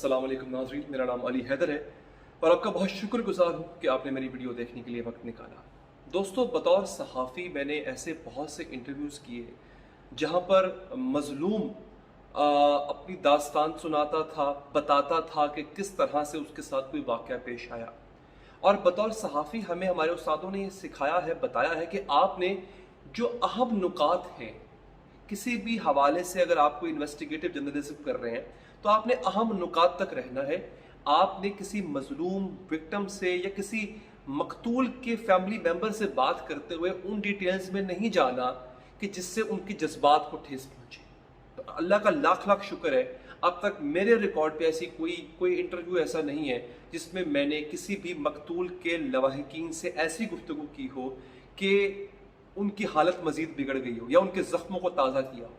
अस्सलाम वालेकुम नाज़रीन, मेरा नाम अली हैदर है और आपका बहुत शुक्रगुजार हूँ कि आपने मेरी वीडियो देखने के लिए वक्त निकाला। दोस्तों, बतौर सहाफ़ी मैंने ऐसे बहुत से इंटरव्यूज़ किए जहाँ पर मज़लूम अपनी दास्तान सुनाता था, बताता था कि किस तरह से उसके साथ कोई वाक़या पेश आया। और बतौर सहाफ़ी हमें हमारे उस्तादों ने ये सिखाया है, बताया है कि आपने जो अहम नुकात हैं, किसी भी हवाले से अगर आप कोई इन्वेस्टिगेटिव जर्नलिज्म कर रहे हैं तो आपने अहम नुकात तक रहना है। आपने किसी मजलूम विक्टिम से या किसी मकतूल के फैमिली मेंबर से बात करते हुए उन डिटेल्स में नहीं जाना कि जिससे उनके जज्बात को ठेस पहुंचे। तो अल्लाह का लाख लाख शुक्र है, अब तक मेरे रिकॉर्ड पे ऐसी कोई इंटरव्यू ऐसा नहीं है जिसमें मैंने किसी भी मकतूल के लवाहिकीन से ऐसी गुफ्तगू की हो कि उनकी हालत मजीद बिगड़ गई हो या उनके जख्मों को ताज़ा किया हो।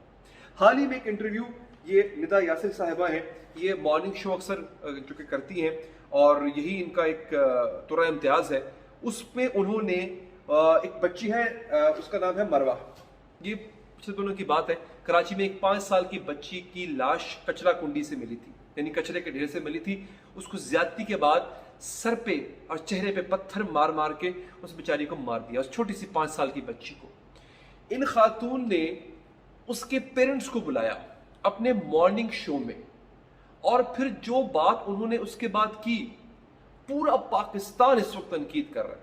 हाल ही में एक इंटरव्यू, ये निदा यासिर साहिबा हैं, ये मॉर्निंग शो अक्सर जो कि करती हैं और यही इनका एक तुरा इम्तियाज़ है। उसमें उन्होंने एक बच्ची है, उसका नाम है मरवा। ये पिछले दिनों की बात है, कराची में एक 5 साल की बच्ची की लाश कचरा कुंडी से मिली थी, यानी कचरे के ढेर से मिली थी। उसको ज्यादती के बाद सर पे और चेहरे पे पत्थर मार मार के उस बेचारी को मार दिया, उस छोटी सी 5 साल की बच्ची को। इन खातून ने उसके पेरेंट्स को बुलाया अपने मॉर्निंग शो में और फिर जो बात उन्होंने उसके बाद की, पूरा पाकिस्तान इस वक्त तनकीद कर रहा है।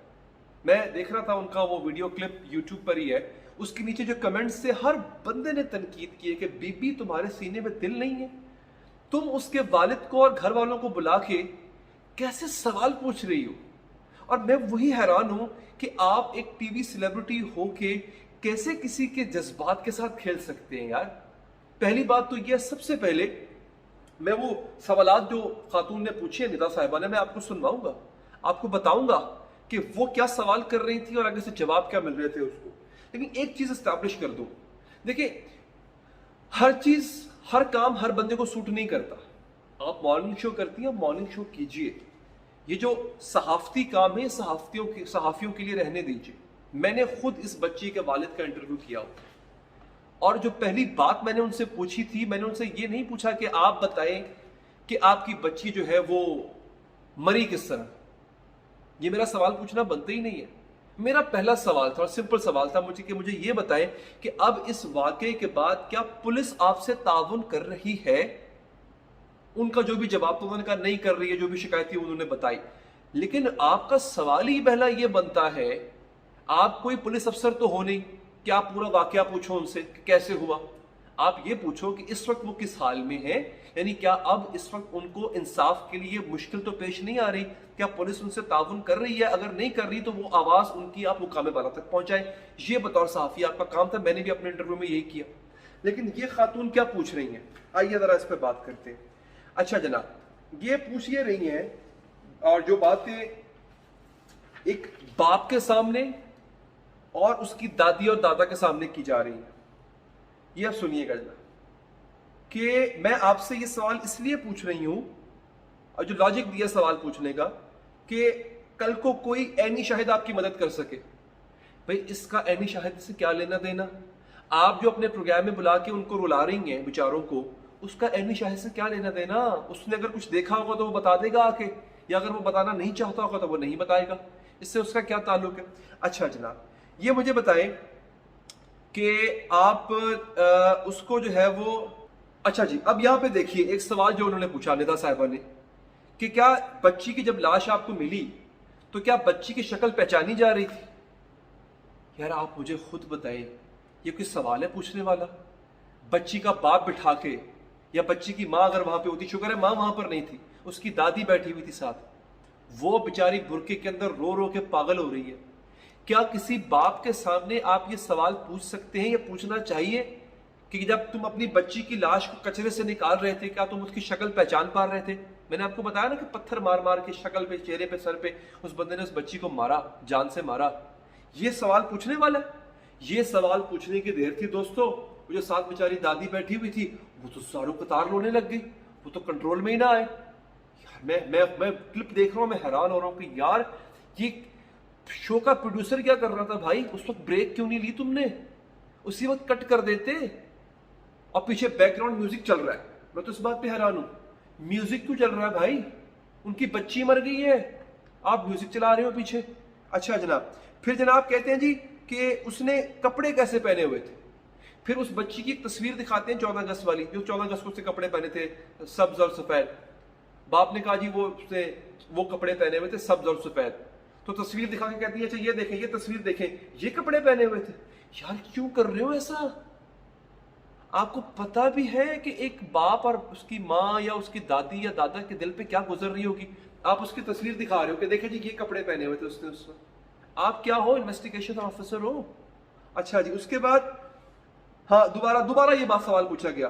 मैं देख रहा था उनका वो वीडियो क्लिप यूट्यूब पर ही है, उसके नीचे जो कमेंट्स थे हर बंदे ने तनकीद की है कि बीबी तुम्हारे सीने में दिल नहीं है, तुम उसके वालिद को और घर वालों को बुला के कैसे सवाल पूछ रही हो। और मैं वही हैरान हूं कि आप एक टीवी सेलिब्रिटी हो के कैसे किसी के जज्बात के साथ खेल सकते हैं यार। पहली बात तो यह, सबसे पहले मैं वो सवालात जो खातून ने पूछे निदा साहिबा ने, मैं आपको सुनवाऊंगा, आपको बताऊंगा कि वो क्या सवाल कर रही थी और आगे से जवाब क्या मिल रहे थे उसको। लेकिन एक चीज एस्टैब्लिश कर दूं, देखिए हर चीज हर काम हर बंदे को सूट नहीं करता। आप मॉर्निंग शो करती हैं, मॉर्निंग शो कीजिए। ये जो सहाफती काम है सहाफियों के लिए रहने दीजिए। मैंने खुद इस बच्ची के वालिद का इंटरव्यू किया और जो पहली बात मैंने उनसे पूछी थी, मैंने उनसे ये नहीं पूछा कि आप बताएं कि आपकी बच्ची जो है वो मरी किस तरह। ये मेरा सवाल पूछना बनता ही नहीं है। मेरा पहला सवाल था और सिंपल सवाल था मुझे ये बताएं कि अब इस वाकये के बाद क्या पुलिस आपसे ताउन कर रही है। उनका जो भी जवाब तो उन्होंने कहा नहीं कर रही है, जो भी शिकायत थी उन्होंने बताई। लेकिन आपका सवाल ही पहला ये बनता है, आप कोई पुलिस अफसर तो हो नहीं कि आप पूरा वाकया पूछो उनसे कि कैसे हुआ। आप ये पूछो कि इस वक्त वो किस हाल में है, यानी क्या अब इस वक्त उनको इंसाफ के लिए मुश्किल तो पेश नहीं आ रही, क्या पुलिस उनसे ताउन कर रही है, अगर नहीं कर रही तो वो आवाज उनकी आप मुकामे वाला तक पहुंचाए। ये बतौर सहाफी आपका काम था, मैंने भी अपने इंटरव्यू में यही किया। लेकिन ये खातून क्या पूछ रही हैं, आइए जरा इस पर बात करते हैं। अच्छा जनाब, ये पूछ ये रही हैं और जो बातें एक बाप के सामने और उसकी दादी और दादा के सामने की जा रही है, ये आप सुनिएगा जनाब, कि मैं आपसे ये सवाल इसलिए पूछ रही हूं और जो लॉजिक दिया सवाल पूछने का कि कल को कोई ऐनी शाहिद आपकी मदद कर सके। भाई इसका ऐनी शाहिद से क्या लेना देना। आप जो अपने प्रोग्राम में बुला के उनको रुला रही हैं बेचारों को, उसका ऐनी शाहिद से क्या लेना देना। उसने अगर कुछ देखा होगा तो वो बता देगा आके, या अगर वो बताना नहीं चाहता होगा तो वो नहीं बताएगा। इससे उसका क्या ताल्लुक है। अच्छा जनाब, ये मुझे बताएं कि आप उसको जो है वो, अच्छा जी, अब यहां पे देखिए एक सवाल जो उन्होंने पूछा निदा साहिबा ने कि क्या बच्ची की जब लाश आपको मिली तो क्या बच्ची की शक्ल पहचानी जा रही थी। यार आप मुझे खुद बताएं, ये कोई सवाल है पूछने वाला। बच्ची का बाप बिठा के, या बच्ची की माँ अगर वहां पे होती, शुक्र है माँ वहां पर नहीं थी, उसकी दादी बैठी हुई थी साथ, वो बेचारी बुरके के अंदर रो रो के पागल हो रही है। क्या किसी बाप के सामने आप ये सवाल पूछ सकते हैं या पूछना चाहिए कि जब तुम अपनी बच्ची की लाश को कचरे से निकाल रहे थे क्या तुम उसकी शक्ल पहचान पा रहे थे। मैंने आपको बताया ना कि पत्थर मार मार के शक्ल पे, चेहरे पे, सर पे उस बंदे ने उस बच्ची को मारा, जान से मारा। ये सवाल पूछने वाला, ये सवाल पूछने की देर थी दोस्तों, वो जो साथ बेचारी दादी बैठी हुई थी वो तो सारों कतार रोने लग गई, वो तो कंट्रोल में ही ना आए। यार मैं क्लिप देख रहा हूं, मैं हैरान हो रहा हूं कि यार ये शो का प्रोड्यूसर क्या कर रहा था भाई। उस वक्त ब्रेक क्यों नहीं ली तुमने, उसी वक्त कट कर देते। और पीछे बैकग्राउंड म्यूजिक चल रहा है। मैं तो इस बात पे हैरान हूं म्यूजिक क्यों चल रहा है भाई? उनकी बच्ची मर गई है, आप म्यूजिक चला रहे हो पीछे। अच्छा जनाब, फिर जनाब कहते हैं जी कि उसने कपड़े कैसे पहने हुए थे। फिर उस बच्ची की एक तस्वीर दिखाते हैं 14 अगस्त वाली, जो 14 अगस्त को उसने कपड़े पहने थे सब्ज और सफेद। बाप ने कहा जी उसने वो कपड़े पहने हुए थे सब्ज और सफेद। तो तस्वीर दिखा के कहती है अच्छा ये देखें, ये तस्वीर देखें, ये कपड़े पहने हुए थे। यार क्यों कर रहे हो ऐसा? आपको पता भी है कि एक बाप और उसकी माँ या उसकी दादी या दादा के दिल पे क्या गुजर रही होगी। आप उसकी तस्वीर दिखा रहे हो कि देखें जी ये कपड़े पहने हुए थे उसने उस वक्त। आप क्या हो? इन्वेस्टिगेशन ऑफिसर हो। अच्छा जी, उसके बाद हाँ दोबारा ये बात सवाल पूछा गया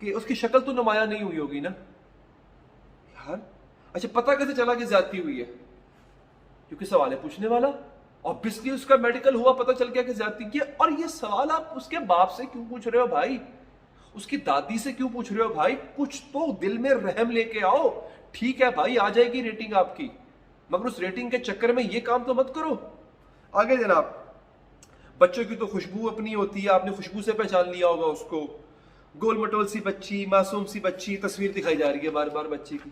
कि उसकी शक्ल तो नुमाया नहीं हुई होगी ना यार। अच्छा पता कैसे चला कि ज्यादती हुई है? क्योंकि सवाल है पूछने वाला, ऑब्वियसली उसका मेडिकल हुआ, पता चल गया कि ज्यादती की। और ये सवाल आप उसके बाप से क्यों पूछ रहे हो भाई? उसकी दादी से क्यों पूछ रहे हो भाई? कुछ तो दिल में रहम लेके आओ। ठीक है भाई, आ जाएगी रेटिंग आपकी, मगर उस रेटिंग के चक्कर में ये काम तो मत करो। आगे जनाब, बच्चों की तो खुशबू अपनी होती है, आपने खुशबू से पहचान लिया होगा उसको। गोल मटोल सी बच्ची, मासूम सी बच्ची, तस्वीर दिखाई जा रही है बार बार बच्ची की।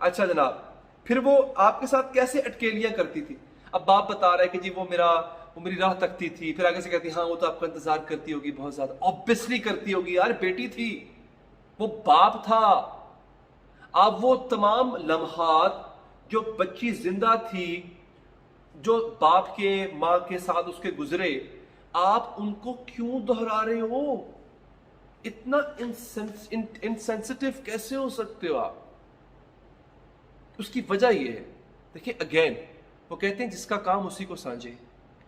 अच्छा जनाब, फिर वो आपके साथ कैसे अटकेलियां करती थी? अब बाप बता रहा है कि जी वो मेरी राह तकती थी, फिर आगे से कहती हाँ वो तो आपका इंतजार करती होगी बहुत ज्यादा। ऑब्वियसली करती होगी यार, बेटी थी, वो बाप था। आप वो तमाम लम्हात जो बच्ची जिंदा थी, जो बाप के माँ के साथ उसके गुजरे, आप उनको क्यों दोहरा रहे हो? इतना इनसेंसिटिव कैसे हो सकते हो आप? उसकी वजह ये है, देखिए अगेन वो कहते हैं जिसका काम उसी को सांझे।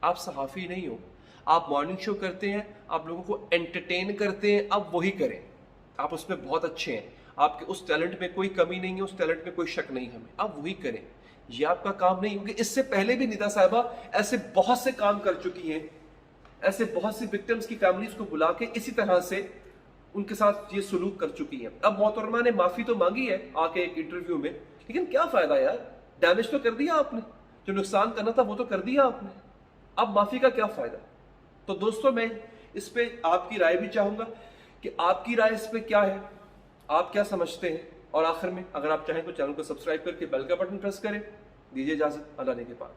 आप सहाफ़ी नहीं हो, आप मॉर्निंग शो करते हैं, आप लोगों को एंटरटेन करते हैं, आप वही करें। आप उसमें बहुत अच्छे हैं, आपके उस टैलेंट में कोई कमी नहीं है, उस टैलेंट में कोई शक नहीं हमें, आप वही करें। ये आपका काम नहीं, क्योंकि इससे पहले भी निदा साहिबा ऐसे बहुत से काम कर चुकी हैं, ऐसे बहुत सी विक्टिम्स की फैमिलीज को बुला के इसी तरह से उनके साथ ये सुलूक कर चुकी हैं। अब मोहतरमा ने माफी तो मांगी है आके एक इंटरव्यू में, लेकिन क्या फायदा यार? डैमेज तो कर दिया आपने, जो नुकसान करना था वो तो कर दिया आपने, अब माफी का क्या फायदा? तो दोस्तों मैं इस पे आपकी राय भी चाहूंगा कि आपकी राय इस पे क्या है, आप क्या समझते हैं। और आखिर में अगर आप चाहें तो चैनल को सब्सक्राइब करके बेल का बटन प्रेस करें। दीजिए इजाजत, अल्लाह ने के पास।